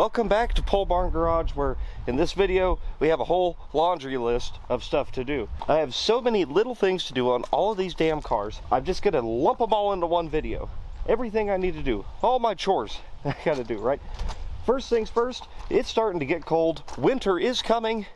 Welcome back to Pole Barn Garage, where in this video we have a whole laundry list of stuff to do. I have so many little things to do on all of these damn cars. I'm just gonna lump them all into one video. Everything I need to do, all my chores I gotta do, right? First things first, it's starting to get cold. Winter is coming.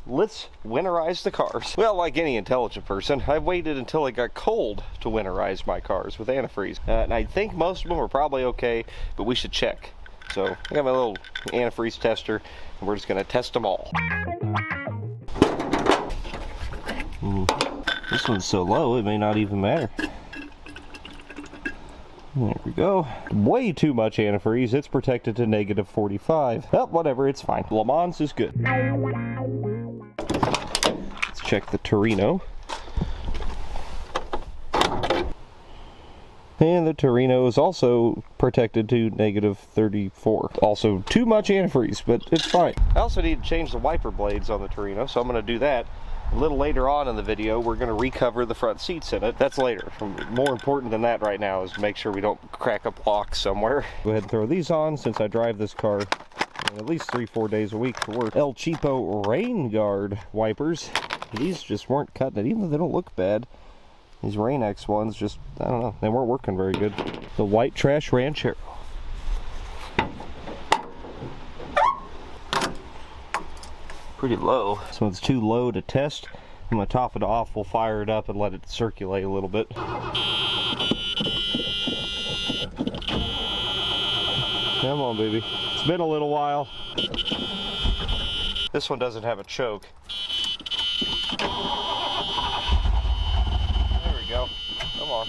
Let's winterize the cars. Well, like any intelligent person, I waited until it got cold to winterize my cars with antifreeze. And I think most of them are probably okay, but we should check. So I got my little antifreeze tester, and we're just gonna test them all. This one's so low, it may not even matter. There we go. Way too much antifreeze. It's protected to -45. Well, whatever, it's fine. Vaaaans is good. Let's check the Torino. And the Torino is also protected to -34. Also too much antifreeze, but it's fine. I also need to change the wiper blades on the Torino, so I'm going to do that. A little later on in the video, we're going to recover the front seats in it. That's later. More important than that right now is to make sure we don't crack a block somewhere. Go ahead and throw these on since I drive this car at least 3-4 days a week to work. El Cheapo Rain Guard wipers. These just weren't cutting it, even though they don't look bad. These Rain-X ones just, I don't know, they weren't working very good. The White Trash Ranchero. Pretty low. This one's too low to test. I'm going to top it off, we'll fire it up and let it circulate a little bit. Come on, baby. It's been a little while. This one doesn't have a choke. There we go. Come on.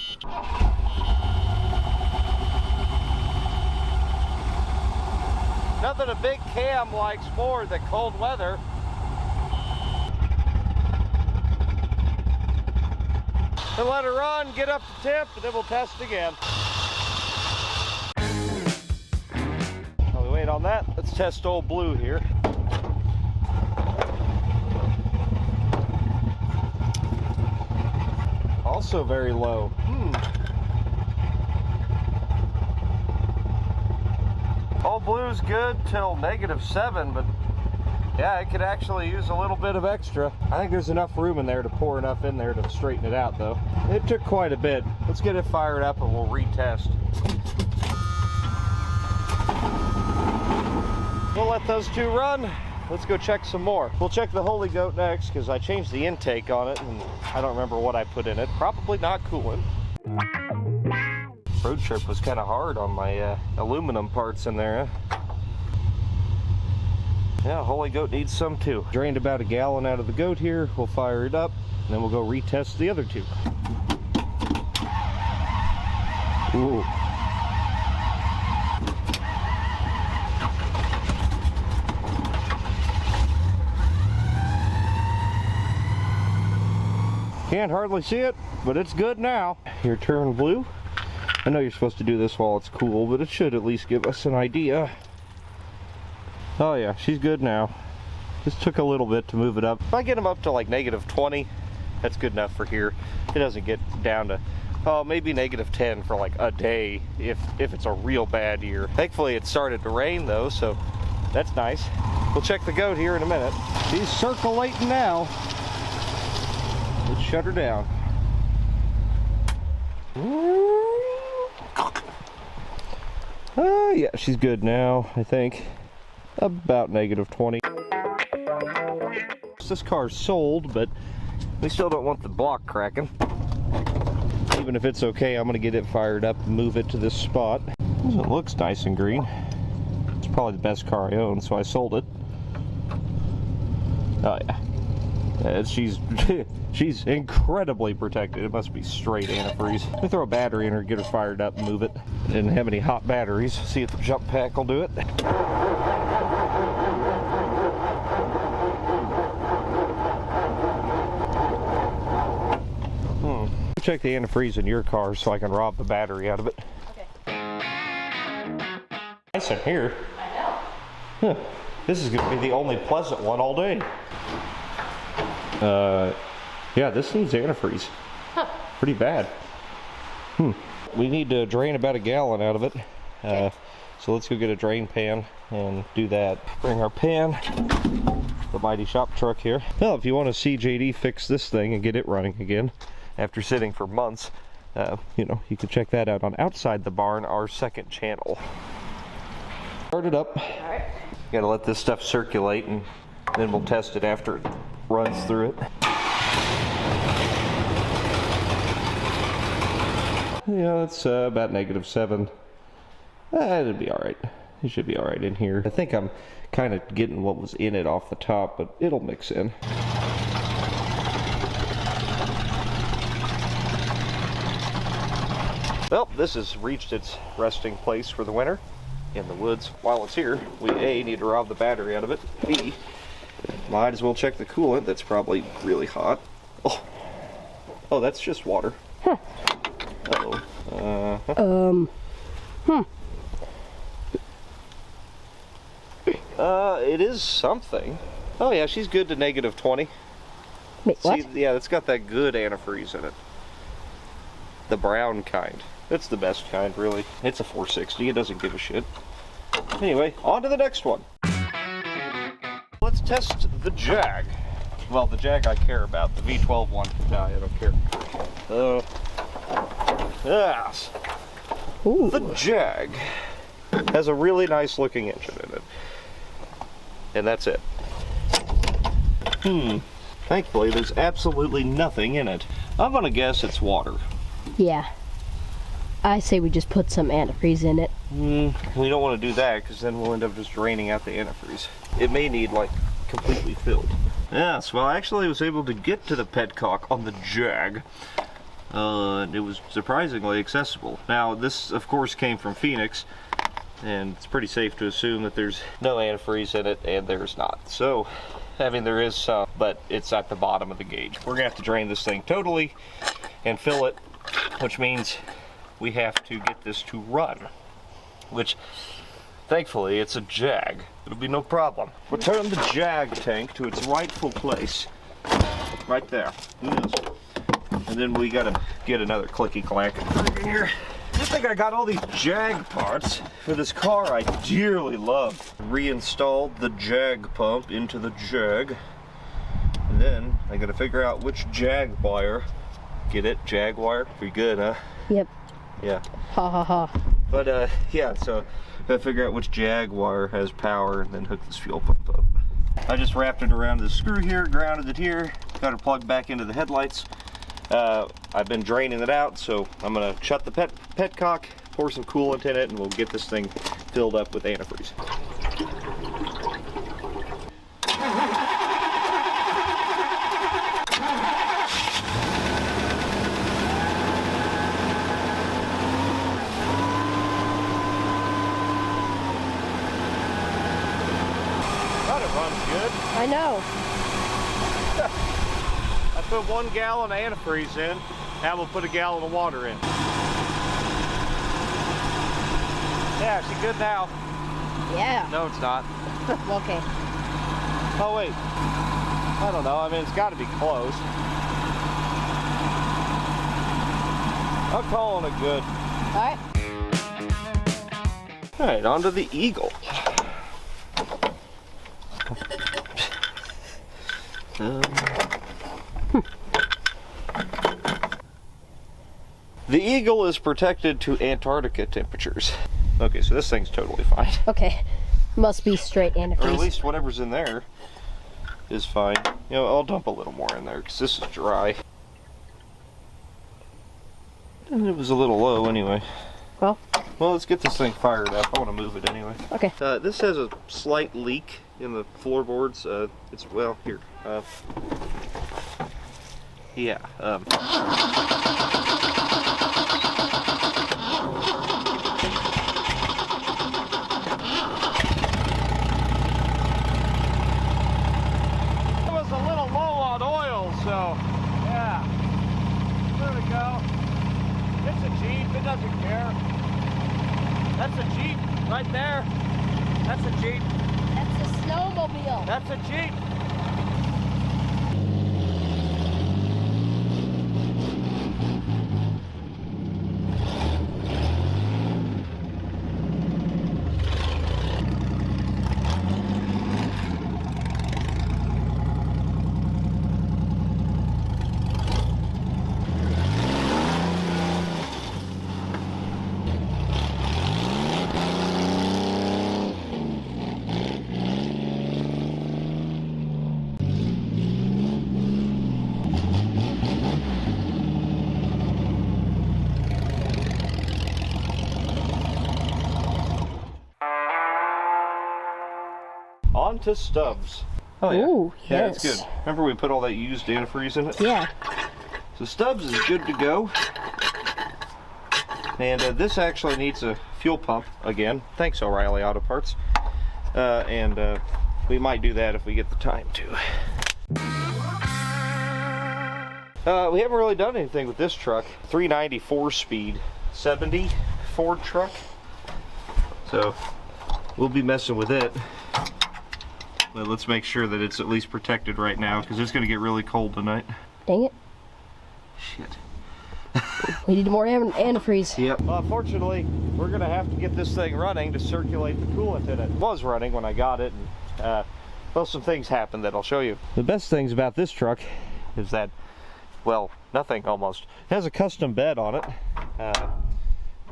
Nothing a big cam likes more than cold weather. And let her run, get up to tip, and then we'll test again. While we wait on that, let's test old Blue here. Also very low. Old Blue's good till -7, but yeah, it could actually use a little bit of extra. I think there's enough room in there to pour enough in there to straighten it out, though. It took quite a bit. Let's get it fired up and we'll retest. We'll let those two run. Let's go check some more. We'll check the Holy Goat next because I changed the intake on it and I don't remember what I put in it. Probably not coolant. Road trip was kind of hard on my aluminum parts in there. Yeah, Holy Goat needs some too. Drained about a gallon out of the goat here. We'll fire it up and then we'll go retest the other two. Ooh. Can't hardly see it, but it's good now. Your turn, Blue. I know you're supposed to do this while it's cool, but it should at least give us an idea. Oh yeah, she's good now. Just took a little bit to move it up. If I get them up to like -20, that's good enough for here. It doesn't get down to, oh, maybe -10 for like a day if it's a real bad year. Thankfully it started to rain though, so that's nice. We'll check the goat here in a minute. She's circulating now. Let's shut her down. Yeah, she's good now, I think. About -20. This car's sold, but we still don't want the block cracking. Even if it's okay, I'm gonna get it fired up and move it to this spot. It looks nice and green. It's probably the best car I own, so I sold it. Oh yeah. She's incredibly protected. It must be straight antifreeze. Let me throw a battery in her, get her fired up and move it. Didn't have any hot batteries. See if the jump pack will do it. Check the antifreeze in your car so I can rob the battery out of it. Okay. Nice in here. I know. Huh. This is going to be the only pleasant one all day. Yeah, this needs antifreeze. Huh. Pretty bad. We need to drain about a gallon out of it. Okay. So let's go get a drain pan and do that. Bring our pan, the mighty shop truck here. Well, if you want to see JD fix this thing and get it running again after sitting for months, you know, you can check that out on Outside the Barn, our second channel. Start it up. All right. Gotta let this stuff circulate, and then we'll test it after it runs through it. Yeah, it's about -7. It'll be all right. It should be all right in here. I think I'm kind of getting what was in it off the top, but it'll mix in. Well, this has reached its resting place for the winter in the woods. While it's here, we A, need to rob the battery out of it. B, might as well check the coolant. That's probably really hot. Oh, that's just water. Huh. Uh-oh. It is something. Oh yeah, she's good to -20. Wait, what? See, yeah, it's got that good antifreeze in it. The brown kind. It's the best kind, really. It's a 460. It doesn't give a shit. Anyway, on to the next one. Let's test the jaag. Well, the jaag I care about. The V12 one. No, I don't care. Yes. Ooh. The jaag has a really nice looking engine in it. And that's it. Thankfully, there's absolutely nothing in it. I'm gonna guess it's water. Yeah. I say we just put some antifreeze in it. We don't want to do that, because then we'll end up just draining out the antifreeze. It may need, like, completely filled. Yes, well, I actually was able to get to the petcock on the jaag. And it was surprisingly accessible. Now, this, of course, came from Phoenix, and it's pretty safe to assume that there's no antifreeze in it, and there's not. So, I mean, there is some, but it's at the bottom of the gauge. We're gonna have to drain this thing totally and fill it, which means we have to get this to run, which, thankfully, it's a jaag. It'll be no problem. Return the jaag tank to its rightful place. Right there. Yes. And then we gotta get another clicky clank in here. I think I got all these jaag parts for this car I dearly love. Reinstalled the jaag pump into the jaag. And then I gotta figure out which jaag wire. Get it? Jag wire? Pretty good, huh? Yep. Yeah. Ha ha ha. But yeah, so I gotta figure out which jag wire has power and then hook this fuel pump up. I just wrapped it around the screw here, grounded it here, got it plugged back into the headlights. I've been draining it out, so I'm gonna shut the petcock, pour some coolant in it, and we'll get this thing filled up with antifreeze. Thought it runs good. I know. I put 1 gallon of antifreeze in. Now we'll put a gallon of water in. Yeah, she good now. Yeah. No, it's not. Okay. Oh, wait. I don't know. I mean, it's got to be close. I'm calling it good. All right. All right, on to the Eagle. The Eagle is protected to Antarctica temperatures. Okay, so this thing's totally fine. Okay. Must be straight antifreeze. Or at least whatever's in there is fine. You know, I'll dump a little more in there because this is dry. And it was a little low anyway. Well, let's get this thing fired up. I want to move it anyway. okay. This has a slight leak in the floorboards. It's, well, here. Yeah. It was a little low on oil, so yeah. There we go. It's a Jeep. It doesn't care. That's a Jeep right there. That's a Jeep. That's a snowmobile. That's a Jeep. On to stubs. Oh yeah. Ooh, Yeah, it's yes. good. Remember we put all that used antifreeze in it? Yeah. So stubs is good to go. And this actually needs a fuel pump again. Thanks, O'Reilly Auto Parts. We might do that if we get the time to. We haven't really done anything with this truck. 390 4-speed 70 Ford truck. So we'll be messing with it. But let's make sure that it's at least protected right now, because it's going to get really cold tonight. Dang it. Shit. We need more antifreeze. Yep. Well, unfortunately, we're going to have to get this thing running to circulate the coolant in it. It was running when I got it, and well, some things happened that I'll show you. The best things about this truck is that, well, nothing almost. It has a custom bed on it,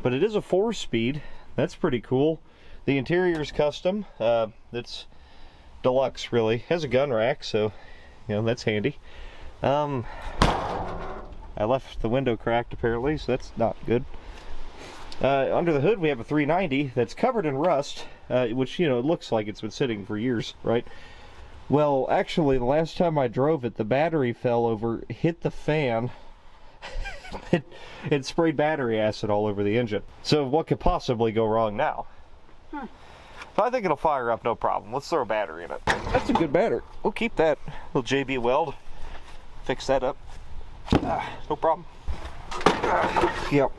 but it is a 4-speed. That's pretty cool. The interior's custom. It's deluxe, really. It has a gun rack, so you know that's handy. I left the window cracked apparently, so that's not good. Under the hood we have a 390 that's covered in rust, which, you know, it looks like it's been sitting for years, right? Well, actually, the last time I drove it, the battery fell over, hit the fan, it sprayed battery acid all over the engine. So what could possibly go wrong now? But I think it'll fire up no problem. Let's throw a battery in it. That's a good battery. We'll keep that. Little JB weld. Fix that up. No problem. Yep.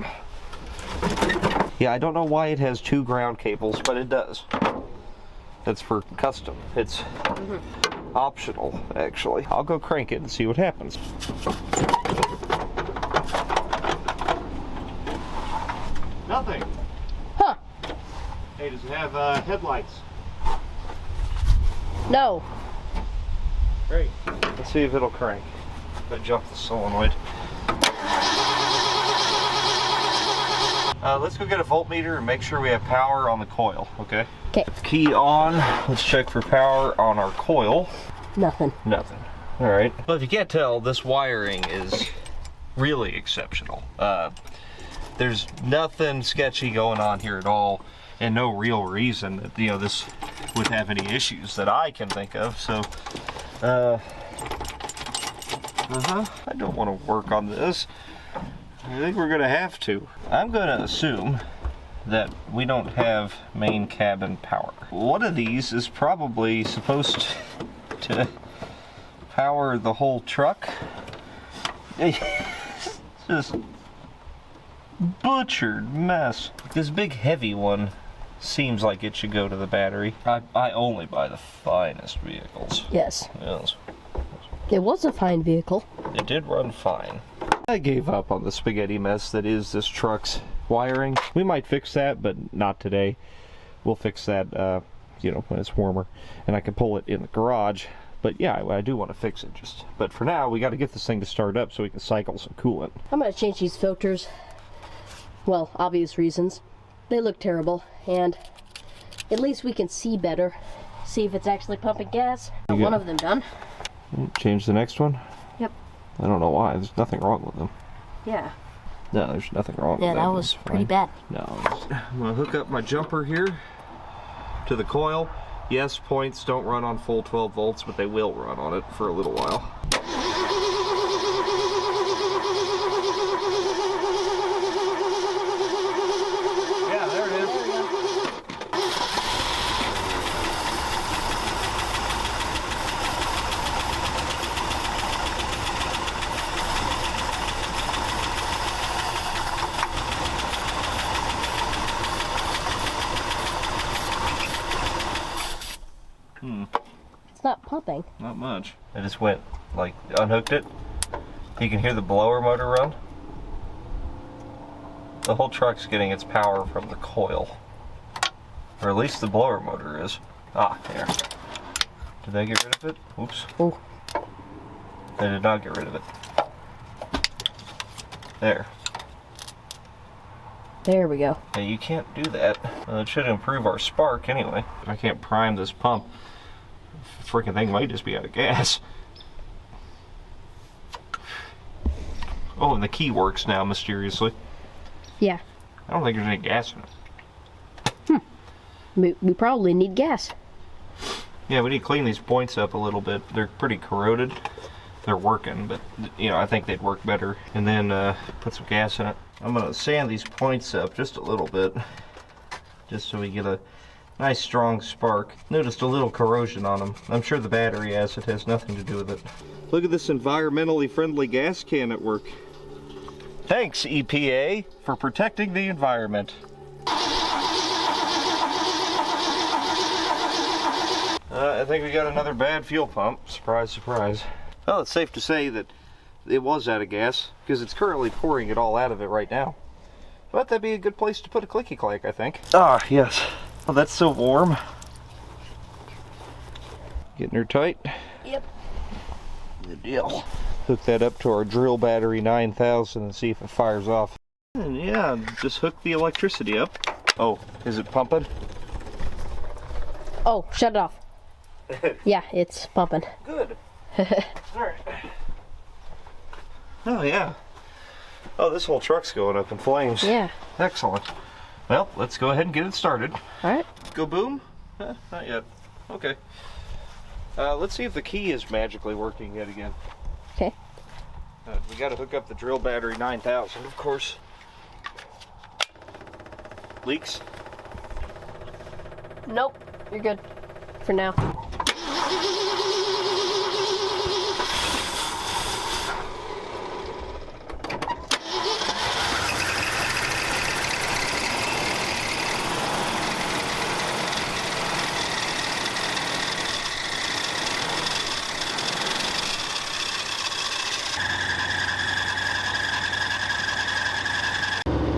Yeah, I don't know why it has 2 ground cables, but it does. That's for custom. It's optional, actually. I'll go crank it and see what happens. Nothing. Huh. Hey, does it have headlights? No. Great. Let's see if it'll crank. If I jump the solenoid. Let's go get a voltmeter and make sure we have power on the coil, okay? Okay. Key on. Let's check for power on our coil. Nothing. Nothing. All right. Well, if you can't tell, this wiring is really exceptional. There's nothing sketchy going on here at all, and no real reason that, you know, this would have any issues that I can think of. So, I don't want to work on this. I think we're gonna have to. I'm gonna assume that we don't have main cabin power. One of these is probably supposed to power the whole truck. It's just butchered mess. This big heavy one seems like it should go to the battery. I only buy the finest vehicles. Yes. Yes. It was a fine vehicle. It did run fine. I gave up on the spaghetti mess that is this truck's wiring. We might fix that, but not today. We'll fix that, you know, when it's warmer, and I can pull it in the garage. But yeah, I do want to fix it. But for now, we got to get this thing to start up so we can cycle some coolant. I'm gonna change these filters. Well, obvious reasons. They look terrible, and at least we can see better. See if it's actually pumping gas. One of them done. Change the next one? Yep. I don't know why. There's nothing wrong with them. Yeah. No, there's nothing wrong with them. Yeah, that was pretty bad. No. I'm going to hook up my jumper here to the coil. Yes, points don't run on full 12 volts, but they will run on it for a little while. Yeah, there it is. It's not pumping. Not much. I just went, like, unhooked it. You can hear the blower motor run. The whole truck's getting its power from the coil. Or at least the blower motor is. Ah, there. Did I get rid of it? Oops. Oh. I did not get rid of it. There. There we go. Yeah, you can't do that. It should improve our spark anyway. If I can't prime this pump, freaking thing might just be out of gas. Oh, and the key works now mysteriously. Yeah. I don't think there's any gas in it. We probably need gas. Yeah, we need to clean these points up a little bit. They're pretty corroded. They're working, but you know, I think they'd work better. And then put some gas in it. I'm gonna sand these points up just a little bit, just so we get a nice strong spark. Noticed a little corrosion on them. I'm sure the battery acid has nothing to do with it. Look at this environmentally friendly gas can at work. Thanks, EPA, for protecting the environment. I think we got another bad fuel pump. Surprise, surprise. Well, it's safe to say that it was out of gas, because it's currently pouring it all out of it right now. But that'd be a good place to put a clicky clack, I think. Ah, yes. Oh, that's so warm. Getting her tight? Yep. Good deal. Hook that up to our drill battery 9000 and see if it fires off. And yeah, just hook the electricity up. Oh, is it pumping? Oh, shut it off. Yeah, it's pumping. Good. Alright. Oh, yeah. Oh, this whole truck's going up in flames. Yeah. Excellent. Well, let's go ahead and get it started. Alright. Go boom? Not yet. Okay. Let's see if the key is magically working yet again. Okay. We got to hook up the drill battery 9000, of course. Leaks? Nope, you're good for now.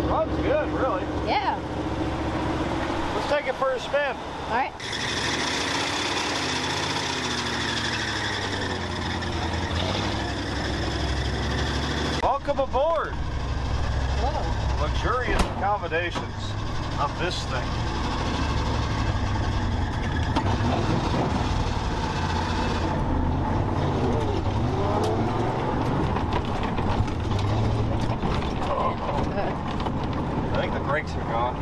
Runs good, really. Yeah. Let's take it for a spin. All right. Welcome aboard. Whoa. Luxurious accommodations of this thing. I think the brakes are gone.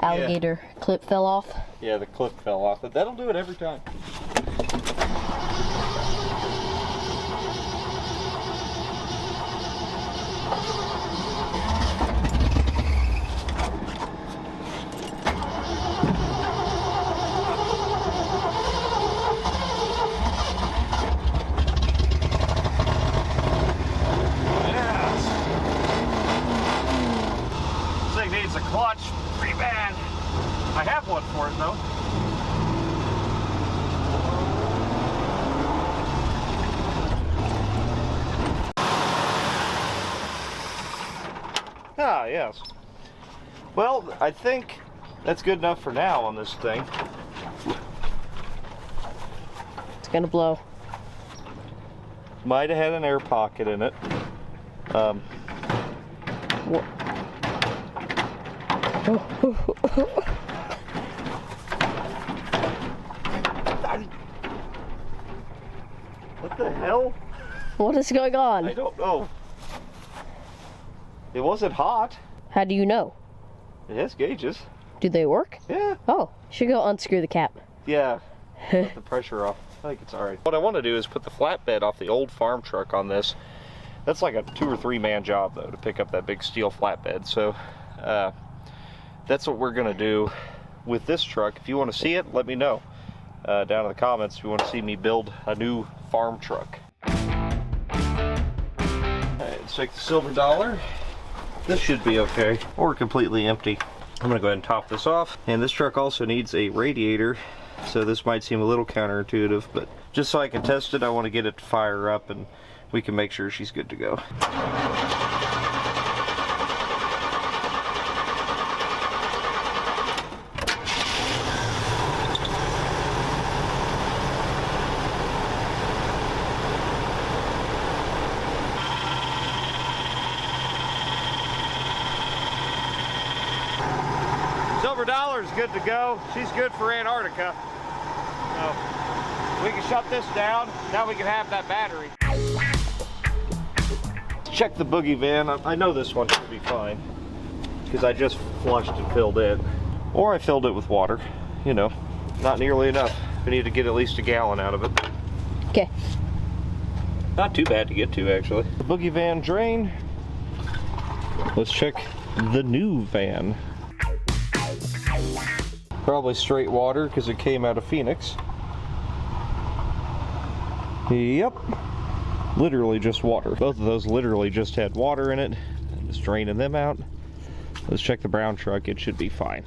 Alligator clip fell off. Yeah, the clip fell off, but that'll do it every time. Needs a clutch pretty bad. I have one for it though. Ah, yes. Well, I think that's good enough for now on this thing. It's gonna blow. Might have had an air pocket in it. What? What the hell? What is going on? I don't know. It wasn't hot. How do you know? It has gauges. Do they work? Yeah. Oh, should go unscrew the cap. Yeah. Let the pressure off. I think it's alright. What I want to do is put the flatbed off the old farm truck on this. That's like a 2 or 3 man job though, to pick up that big steel flatbed. So that's what we're gonna do with this truck. If you want to see it, let me know down in the comments if you want to see me build a new farm truck. Alright, let's take the silver dollar. This should be okay, or completely empty. I'm gonna go ahead and top this off. And this truck also needs a radiator, so this might seem a little counterintuitive, but just so I can test it, I want to get it to fire up and we can make sure she's good to go. Silver dollar is good to go. She's good for Antarctica. So we can shut this down. Now we can have that battery. Check the boogie van. I know this one should be fine because I just flushed and filled it. Or I filled it with water. You know, not nearly enough. We need to get at least a gallon out of it. Okay. Not too bad to get to, actually. The boogie van drain. Let's check the new van. Probably straight water because it came out of Phoenix. Yep. Literally just water. Both of those literally just had water in it. I'm just draining them out. Let's check the brown truck. It should be fine.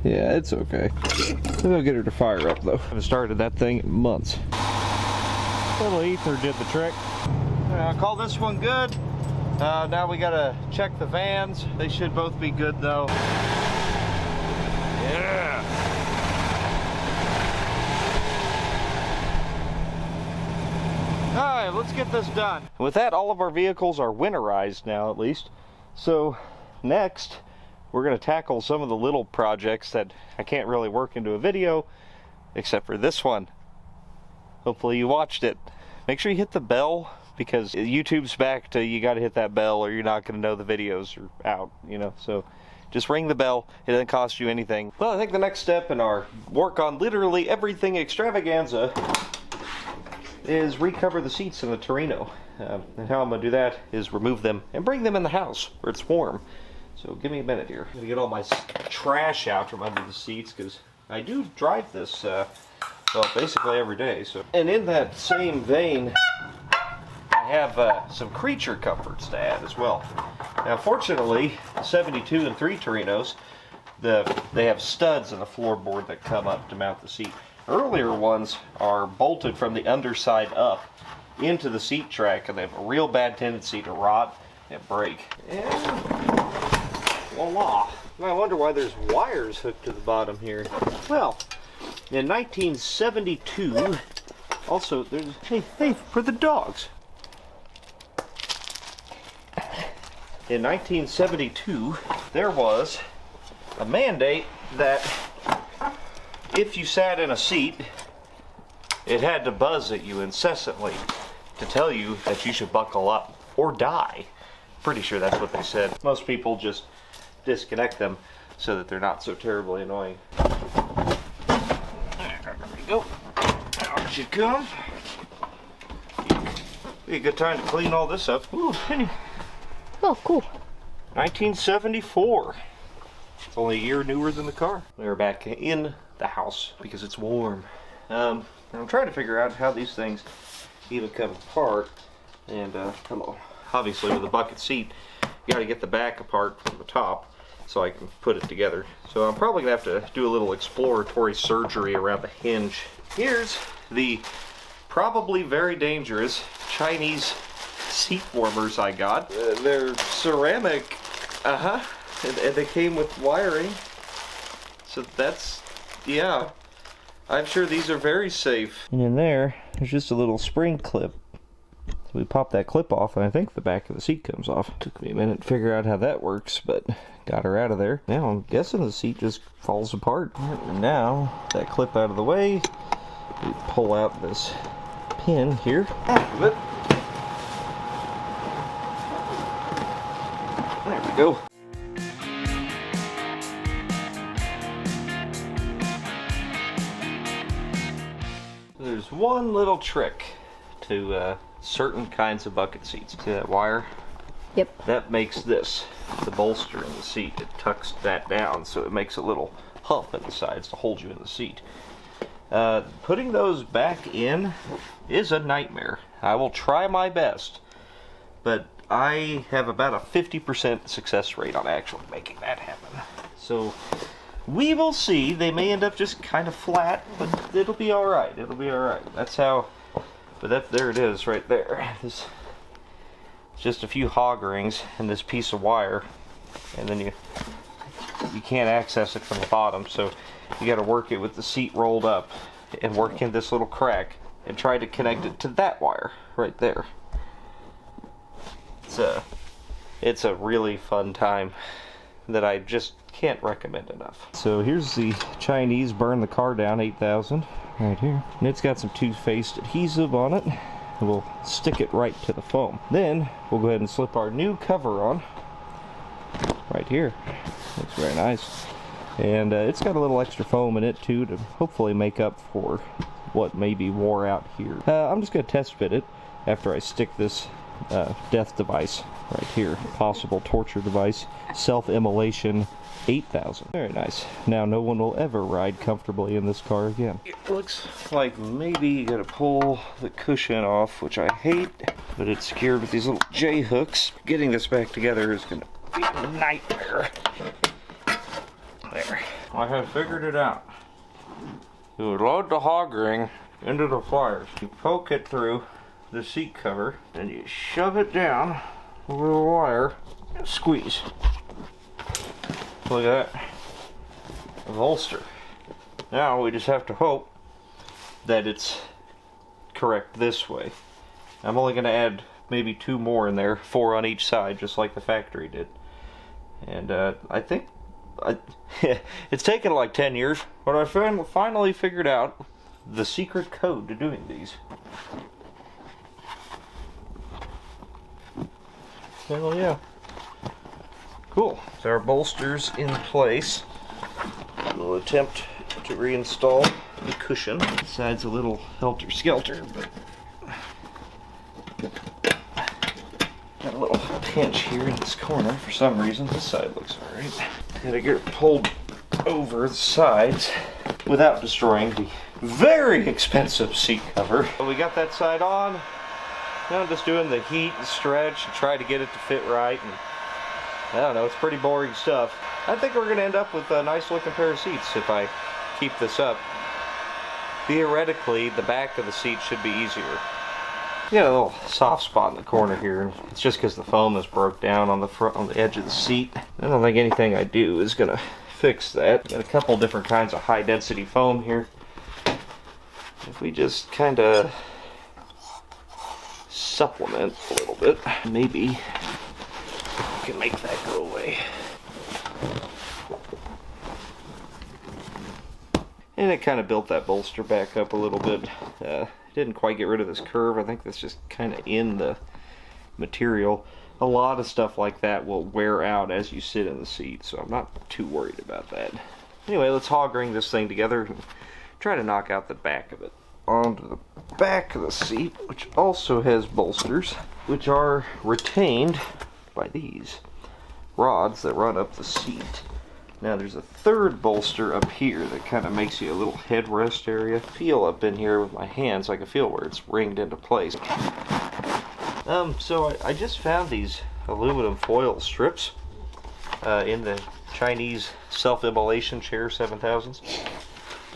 Yeah, it's okay. Maybe I'll get her to fire up though. I haven't started that thing in months. Little ether did the trick. I'll call this one good. Now we gotta check the vans. They should both be good though. Yeah. Alright, let's get this done. With that, all of our vehicles are winterized now at least. So next, we're gonna tackle some of the little projects that I can't really work into a video, except for this one. Hopefully you watched it. Make sure you hit the bell, because YouTube's back to you gotta hit that bell or you're not gonna know the videos are out, you know, so just ring the bell. It doesn't cost you anything. Well, I think the next step in our work on literally everything extravaganza is recover the seats in the Torino. And how I'm gonna do that is remove them and bring them in the house where it's warm. So give me a minute here. I'm gonna get all my trash out from under the seats because I do drive this well, basically every day. So, and in that same vein, I have some creature comforts to add as well. Now fortunately, the 72 and 3 Torinos, they have studs in the floorboard that come up to mount the seat. Earlier ones are bolted from the underside up into the seat track, and they have a real bad tendency to rot and break. And voila! I wonder why there's wires hooked to the bottom here. Well, in 1972, also there's a thing for the dogs. In 1972, there was a mandate that if you sat in a seat, it had to buzz at you incessantly to tell you that you should buckle up or die. Pretty sure that's what they said. Most people just disconnect them so that they're not so terribly annoying. There we go. Out you come. Be a good time to clean all this up. Ooh, penny. Oh, cool. 1974. It's only a year newer than the car. We're back in the house because it's warm. I'm trying to figure out how these things even come apart. And hello. Obviously, with a bucket seat, you got to get the back apart from the top so I can put it together. So I'm probably gonna have to do a little exploratory surgery around the hinge. Here's the probably very dangerous Chinese seat warmers I got. They're ceramic, and they came with wiring. So that's, yeah, I'm sure these are very safe. And in there, there's just a little spring clip we pop that clip off, and I think the back of the seat comes off. Took me a minute to figure out how that works, but got her out of there. Now I'm guessing the seat just falls apart. And now, that clip out of the way, we pull out this pin here. There we go. There's one little trick to certain kinds of bucket seats. See that wire? Yep. That makes this, the bolster in the seat. It tucks that down so it makes a little hump in the sides to hold you in the seat. Putting those back in is a nightmare. I will try my best, but I have about a 50% success rate on actually making that happen. So we will see. They may end up just kind of flat, but it'll be alright. It'll be alright. That's how, but there it is right there. This, just a few hog rings and this piece of wire, and then you can't access it from the bottom, so you got to work it with the seat rolled up and work in this little crack and try to connect it to that wire right there. It's a really fun time that I just can't recommend enough. So here's the Chinese Burn the Car Down 8000 right here, and it's got some toothpaste adhesive on it. We'll stick it right to the foam. Then we'll go ahead and slip our new cover on right here. Looks very nice. And it's got a little extra foam in it too to hopefully make up for what maybe wore out here. I'm just going to test fit it after I stick this death device right here. Possible torture device. Self-immolation 8000. Very nice. Now no one will ever ride comfortably in this car again. It looks like maybe you gotta pull the cushion off, which I hate, but it's secured with these little J hooks. Getting this back together is gonna be a nightmare. There. I have figured it out. You would load the hog ring into the pliers. You poke it through the seat cover, then you shove it down over the wire and squeeze. Look at that. A holster. Now we just have to hope that it's correct this way. I'm only going to add maybe 2 more in there, 4 on each side, just like the factory did. And I think it's taken like 10 years, but I finally figured out the secret code to doing these. Hell yeah. Cool. So our bolster's in place. We'll attempt to reinstall the cushion. The side's a little helter-skelter, but got a little pinch here in this corner for some reason. This side looks alright. Gotta get it pulled over the sides without destroying the very expensive seat cover. We got that side on. Now I'm just doing the heat and stretch and try to get it to fit right, and I don't know, it's pretty boring stuff. I think we're going to end up with a nice looking pair of seats if I keep this up. Theoretically, the back of the seat should be easier. You got a little soft spot in the corner here. It's just because the foam is broke down on the front, on the edge of the seat. I don't think anything I do is going to fix that. Got a couple different kinds of high density foam here. If we just kind of supplement a little bit, maybe we can make that go away. And it kind of built that bolster back up a little bit. Didn't quite get rid of this curve. I think that's just kind of in the material. A lot of stuff like that will wear out as you sit in the seat, so I'm not too worried about that. Anyway, let's hog ring this thing together and try to knock out the back of it. Onto the back of the seat, which also has bolsters, which are retained by these rods that run up the seat. Now there's a third bolster up here that kind of makes you a little headrest area. Feel up in here with my hands, so I can feel where it's ringed into place. So I just found these aluminum foil strips in the Chinese self-immolation chair 7000s,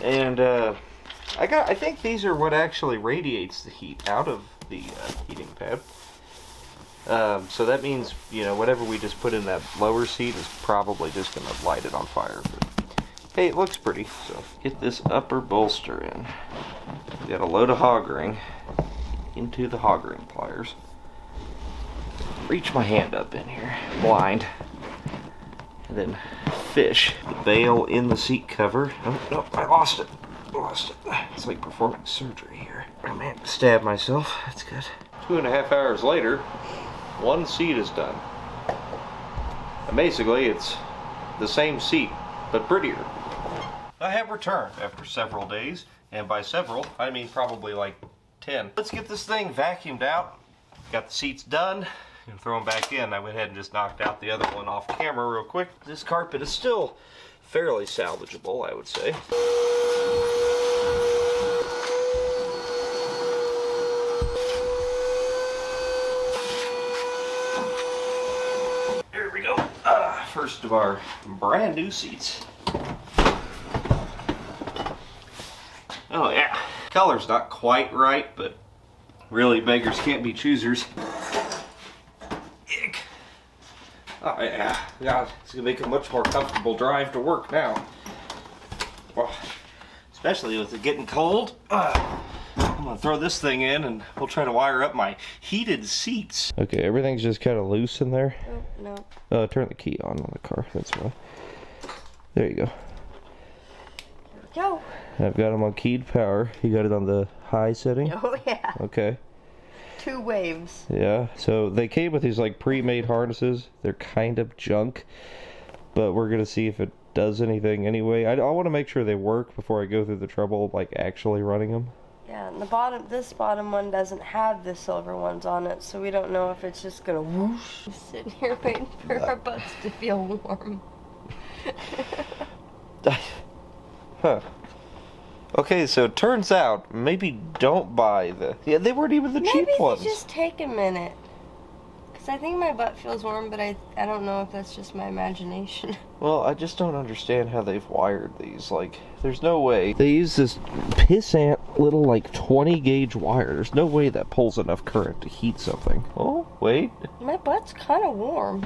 and I think these are what actually radiates the heat out of the heating pad. So that means, you know, whatever we just put in that lower seat is probably just going to light it on fire. But hey, it looks pretty. So get this upper bolster in. We got a load of hog ring into the hog ring pliers. reach my hand up in here, blind, and then fish the bail in the seat cover. Oh, no, I lost it. It's like performing surgery here. I may have to stab myself. That's good. 2.5 hours later, one seat is done. And basically, it's the same seat, but prettier. I have returned after several days, and by several, I mean probably like 10. Let's get this thing vacuumed out. Got the seats done, and throw them back in. I went ahead and just knocked out the other one off camera real quick. This carpet is still fairly salvageable, I would say. Here we go. First of our brand new seats. Oh yeah, color's not quite right, but really beggars can't be choosers. Ick. Oh yeah, God, it's gonna make a much more comfortable drive to work now. Well, especially with it getting cold. I'm gonna throw this thing in and we'll try to wire up my heated seats. Okay, everything's just kind of loose in there. Oh, no. Turn the key on the car, that's why. There you go. Here we go. I've got them on keyed power. You got it on the high setting? Oh yeah. Okay. 2 waves. Yeah, so they came with these like pre-made harnesses. They're kind of junk, but we're gonna see if it does anything anyway. I want to make sure they work before I go through the trouble of like actually running them. Yeah, and this bottom one doesn't have the silver ones on it, so we don't know if it's just gonna whoosh. Just sitting here waiting for our butts to feel warm. Huh. Okay, so it turns out, maybe don't buy the... Yeah, they weren't even the cheap ones. Maybe just take a minute. Because I think my butt feels warm, but I don't know if that's just my imagination. Well, I just don't understand how they've wired these. Like, there's no way. They use this pissant little, like, 20-gauge wire. There's no way that pulls enough current to heat something. Oh, wait. My butt's kind of warm.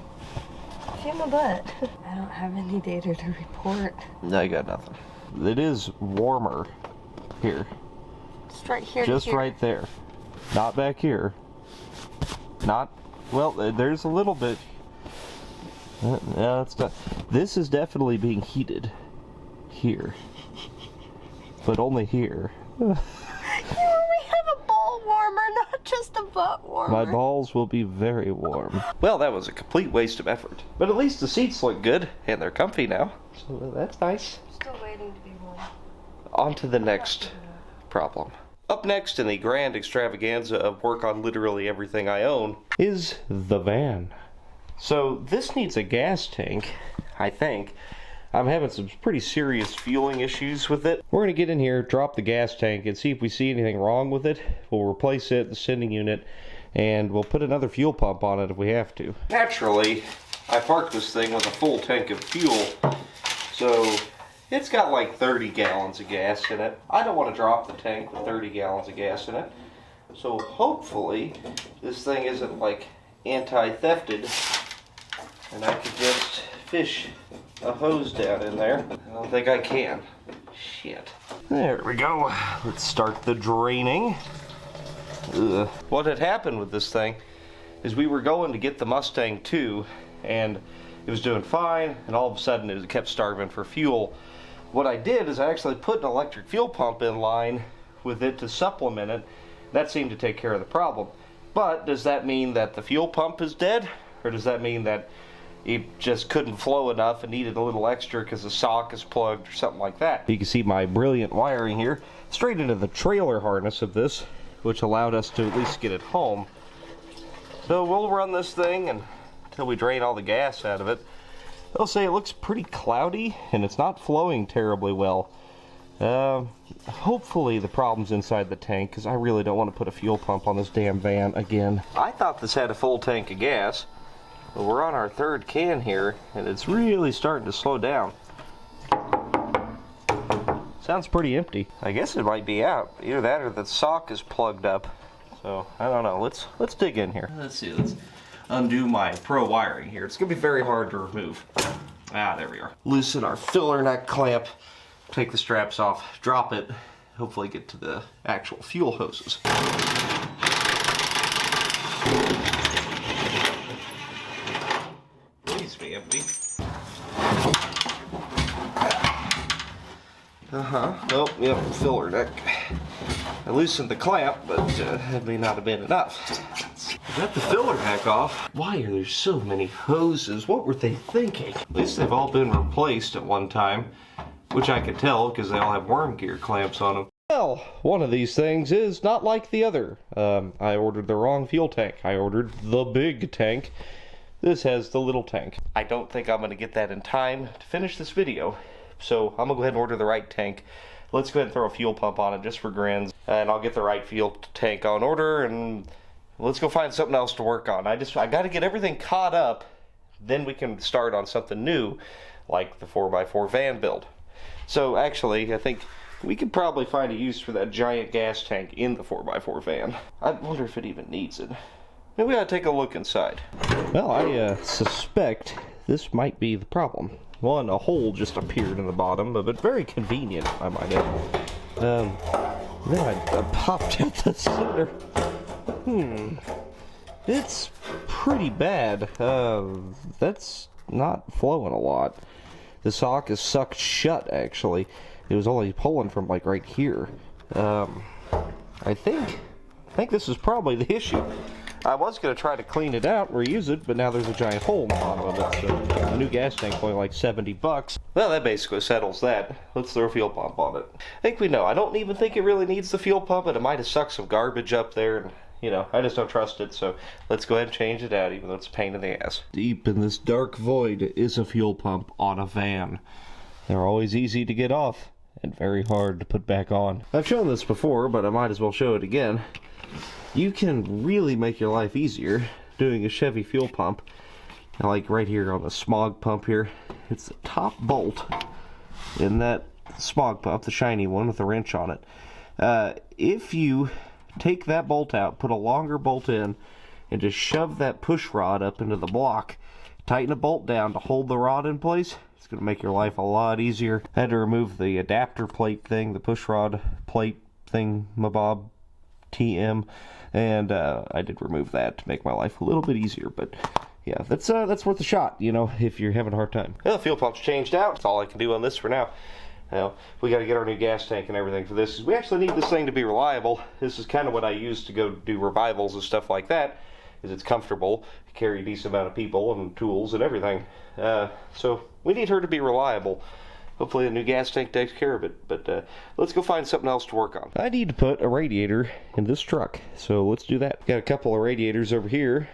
Feel my butt. I don't have any data to report. I got nothing. It is warmer here. Just right here. Just right there. Not back here. Not, well, there's a little bit. No, it's not. This is definitely being heated here. But only here. You only have a ball warmer, not just a butt warmer. My balls will be very warm. Well, that was a complete waste of effort. But at least the seats look good, and they're comfy now. So that's nice. Still waiting to be warm. On to the next problem. Up next in the grand extravaganza of work on literally everything I own is the van. So this needs a gas tank, I think. I'm having some pretty serious fueling issues with it. We're going to get in here, drop the gas tank, and see if we see anything wrong with it. We'll replace it, the sending unit, and we'll put another fuel pump on it if we have to. Naturally, I parked this thing with a full tank of fuel, so it's got like 30 gallons of gas in it. I don't want to drop the tank with 30 gallons of gas in it. So hopefully this thing isn't like anti-thefted and I could just fish a hose down in there. I don't think I can. Shit. There we go. Let's start the draining. Ugh. What had happened with this thing is we were going to get the Mustang 2 and it was doing fine, and all of a sudden it kept starving for fuel. What I did is I actually put an electric fuel pump in line with it to supplement it. That seemed to take care of the problem. But does that mean that the fuel pump is dead? Or does that mean that it just couldn't flow enough and needed a little extra because the sock is plugged or something like that? You can see my brilliant wiring here straight into the trailer harness of this, which allowed us to at least get it home. So we'll run this thing until we drain all the gas out of it. I'll say it looks pretty cloudy and it's not flowing terribly well. Hopefully the problem's inside the tank, because I really don't want to put a fuel pump on this damn van again. I thought this had a full tank of gas, but we're on our 3rd can here and it's really starting to slow down. Sounds pretty empty. I guess it might be out. Either that or the sock is plugged up. So I don't know. Let's dig in here. Let's see. Let's undo my pro wiring here. It's gonna be very hard to remove. Ah, there we are. Loosen our filler neck clamp. Take the straps off. Drop it. Hopefully get to the actual fuel hoses. Oh, yep, filler neck. I loosened the clamp, but that may not have been enough. I got the filler neck off. Why are there so many hoses? What were they thinking? At least they've all been replaced at one time, which I could tell because they all have worm gear clamps on them. Well, one of these things is not like the other. I ordered the wrong fuel tank. I ordered the big tank. This has the little tank. I don't think I'm going to get that in time to finish this video, so I'm going to go ahead and order the right tank. Let's go ahead and throw a fuel pump on it just for grins, and I'll get the right fuel tank on order, and let's go find something else to work on. I got to get everything caught up, then we can start on something new, like the 4x4 van build. So actually, I think we could probably find a use for that giant gas tank in the 4x4 van. I wonder if it even needs it. Maybe we ought to take a look inside. Well, I suspect this might be the problem. One, a hole just appeared in the bottom of it. Very convenient, I might add. Then I popped at the center. It's pretty bad. That's not flowing a lot. The sock is sucked shut, actually. It was only pulling from like right here. I think this is probably the issue. I was going to try to clean it out, reuse it, but now there's a giant hole in the bottom of it, so a new gas tank only like $70. Well, that basically settles that. Let's throw a fuel pump on it. I think we know. I don't even think it really needs the fuel pump, but it might have sucked some garbage up there, and, you know, I just don't trust it, so let's go ahead and change it out, even though it's a pain in the ass. Deep in this dark void is a fuel pump on a van. They're always easy to get off, and very hard to put back on. I've shown this before, but I might as well show it again. You can really make your life easier doing a Chevy fuel pump. Like right here on the smog pump here, it's the top bolt in that smog pump, the shiny one with the wrench on it. If you take that bolt out, put a longer bolt in, and just shove that push rod up into the block, tighten a bolt down to hold the rod in place, it's going to make your life a lot easier. I had to remove the adapter plate thing, the push rod plate thing, mabob TM, and I did remove that to make my life a little bit easier, but yeah, that's worth a shot, you know, if you're having a hard time. Well, the fuel pump's changed out. That's all I can do on this for now. Now, we got to get our new gas tank and everything for this. We actually need this thing to be reliable. This is kind of what I use to go do revivals and stuff like that, is it's comfortable to carry a decent amount of people and tools and everything. So we need her to be reliable. Hopefully the new gas tank takes care of it, but let's go find something else to work on. I need to put a radiator in this truck, so let's do that. Got a couple of radiators over here.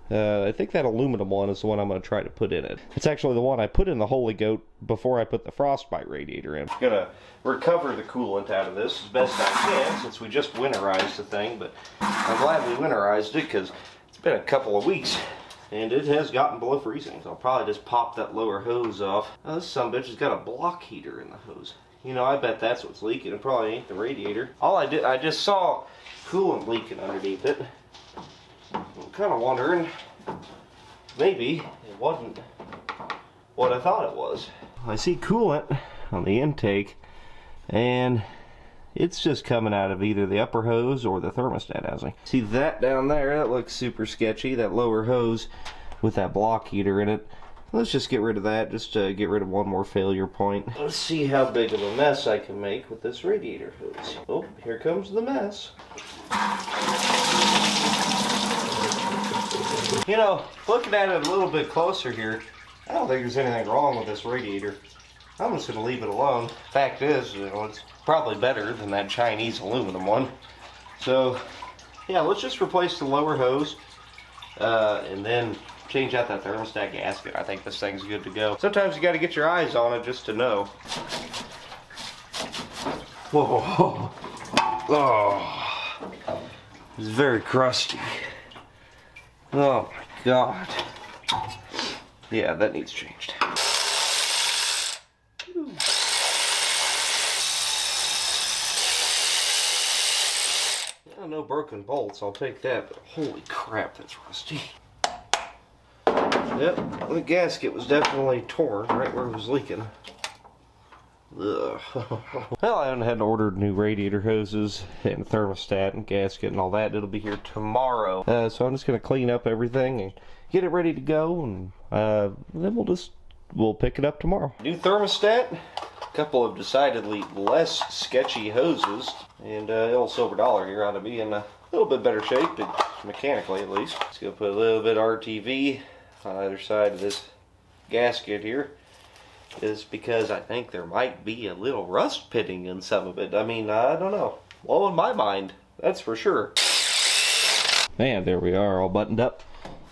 I think that aluminum one is the one I'm going to try to put in it. It's actually the one I put in the Holy Goat before I put the Frostbite radiator in. I'm going to recover the coolant out of this as best I can, since we just winterized the thing, but I'm glad we winterized it because it's been a couple of weeks. And it has gotten below freezing, so I'll probably just pop that lower hose off. Oh, this sumbitch has got a block heater in the hose. You know, I bet that's what's leaking. It probably ain't the radiator. I just saw coolant leaking underneath it. I'm kind of wondering, maybe it wasn't what I thought it was. I see coolant on the intake, and it's just coming out of either the upper hose or the thermostat housing. See that down there? That looks super sketchy. That lower hose with that block heater in it. Let's just get rid of that, just to get rid of one more failure point. Let's see how big of a mess I can make with this radiator hose. Oh, here comes the mess. You know, looking at it a little bit closer here, I don't think there's anything wrong with this radiator. I'm just going to leave it alone. Fact is, you know, it's probably better than that Chinese aluminum one. So, yeah, let's just replace the lower hose and then change out that thermostat gasket. I think this thing's good to go. Sometimes you got to get your eyes on it just to know. Whoa. Oh, it's very crusty. Oh my God. Yeah, that needs changed. No broken bolts, I'll take that, but holy crap, that's rusty. Yep, the gasket was definitely torn right where it was leaking. Ugh. Well, I went ahead and ordered new radiator hoses and thermostat and gasket and all that. It'll be here tomorrow. So I'm just going to clean up everything and get it ready to go, and then we'll pick it up tomorrow. New thermostat couple of decidedly less sketchy hoses, and old Silver Dollar here ought to be in a little bit better shape, but mechanically at least. Let's go put a little bit of RTV on either side of this gasket here. Is because I think there might be a little rust pitting in some of it. I mean, I don't know. Blowing my mind, that's for sure. Man, there we are, all buttoned up.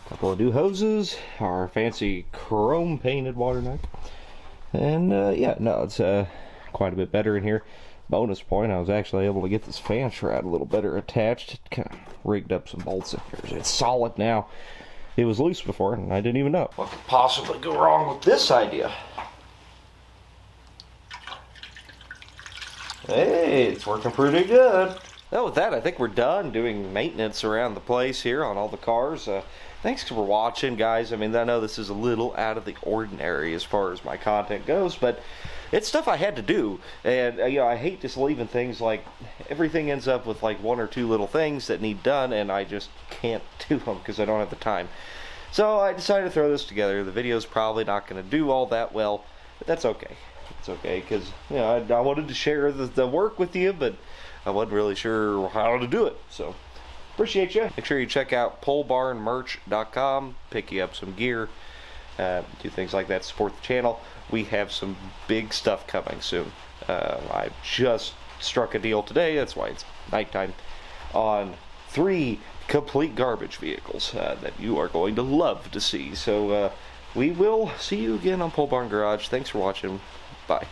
Couple of new hoses, our fancy chrome painted water knife. And yeah, no, it's quite a bit better in here. Bonus point, I was actually able to get this fan shroud a little better attached. Kind of rigged up some bolts in here. It's solid now. It was loose before, and I didn't even know. What could possibly go wrong with this idea? Hey, it's working pretty good. Well, with that, I think we're done doing maintenance around the place here on all the cars. Thanks for watching, guys. I mean, I know this is a little out of the ordinary as far as my content goes, but it's stuff I had to do. And, you know, I hate just leaving things like, everything ends up with like one or two little things that need done, and I just can't do them because I don't have the time. So I decided to throw this together. The video's probably not going to do all that well, but that's okay. It's okay, because, you know, I wanted to share the work with you, but I wasn't really sure how to do it. So, appreciate you. Make sure you check out polebarnmerch.com, pick you up some gear, do things like that, support the channel. We have some big stuff coming soon. I just struck a deal today, that's why it's nighttime, on 3 complete garbage vehicles that you are going to love to see. So, we will see you again on Pole Barn Garage. Thanks for watching. Bye.